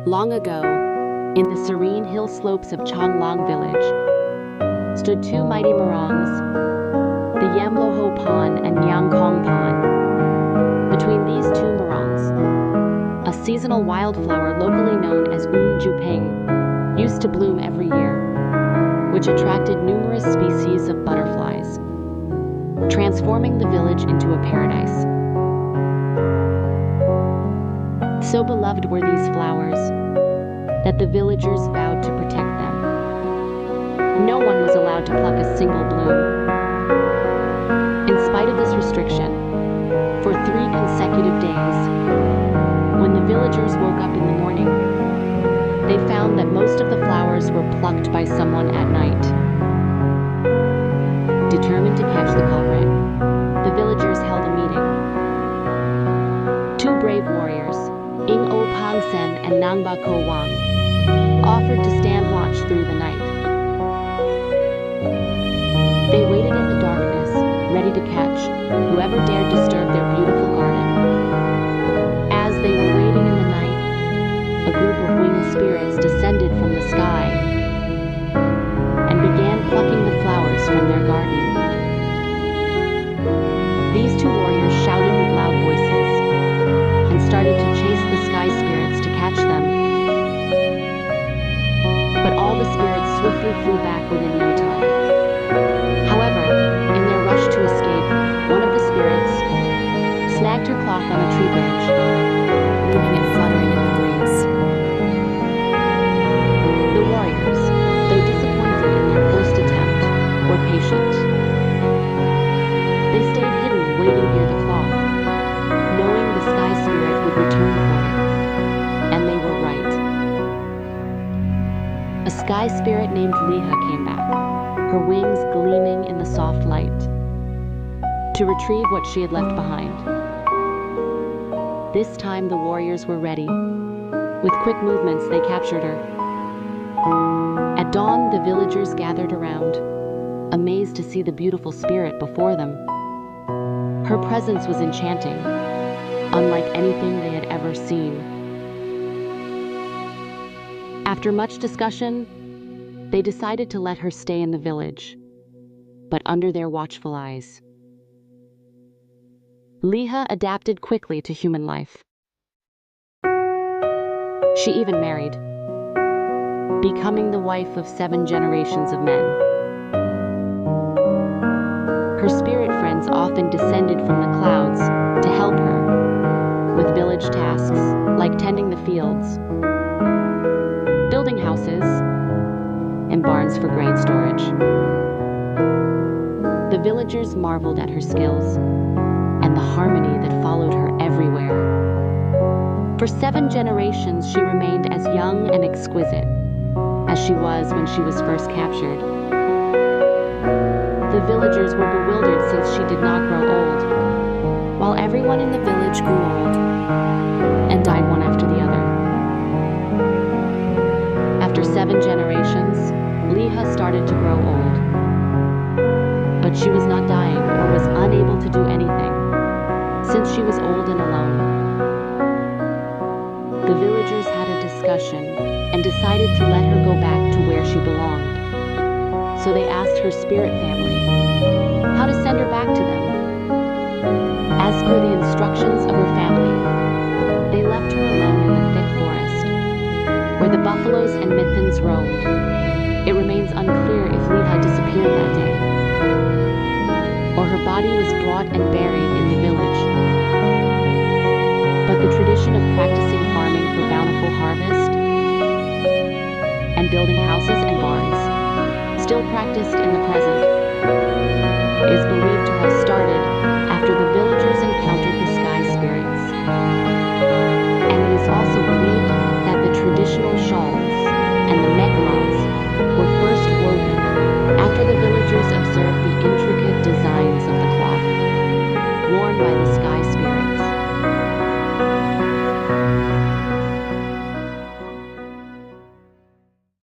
Long ago, in the serene hill slopes of Changlang village, stood two mighty Murongs, the Yamloho Pond and Yangkong Pond. Between these two Murongs, a seasonal wildflower locally known as Juping used to bloom every year, which attracted numerous species of butterflies, transforming the village into a paradise. So beloved were these flowers that the villagers vowed to protect them. No one was allowed to pluck a single bloom. In spite of this restriction, for 3 consecutive days, when the villagers woke up in the morning, they found that most of the flowers were plucked by someone at night. Determined to catch the culprit, the villagers held a meeting. 2 brave warriors, Ing O Pangsen and Nangba Ko Wang, offered to stand watch through the night. They waited in the darkness, ready to catch whoever dared disturb their beautiful garden. As they were waiting in the night, a group of winged spirits descended from the sky and began plucking the flowers from their garden. These 2 warriors shouted with loud voices and started to chase the sky spirits to catch them. But all the spirits swiftly flew back within no time. However, in their rush to escape, one of the spirits snagged her cloth on a tree branch, leaving it fluttering in the breeze. The warriors, though disappointed in their first attempt, were patient. They stayed hidden, waiting near the cloth, knowing the sky spirit would return for it. And they were right. A sky spirit named Liha came back, her wings gleaming in the soft light, to retrieve what she had left behind. This time the warriors were ready. With quick movements, they captured her. At dawn, the villagers gathered around, amazed to see the beautiful spirit before them. Her presence was enchanting, unlike anything they had ever seen. After much discussion, they decided to let her stay in the village, but under their watchful eyes. Liha adapted quickly to human life. She even married, becoming the wife of 7 generations of men. Her spirit friends often descended from the clouds to help her with village tasks like tending the fields, building houses, and barns for grain storage. The villagers marveled at her skills and the harmony that followed her everywhere. For 7 generations, she remained as young and exquisite as she was when she was first captured. The villagers were bewildered since she did not grow old, while everyone in the village grew old and died one after the other. After 7 generations, Liha started to grow old, but she was not dying or was unable to do anything, since she was old and alone. The villagers had a discussion and decided to let her go back to where she belonged. So they asked her spirit family how to send her back to them. As per the instructions of her family, they left her alone in the thick forest, where the buffaloes and mithens roamed. It remains unclear if Liha disappeared that day, or her body was brought and buried in the village. But the tradition of practicing farming for bountiful harvest and building houses and barns, still practiced in the present,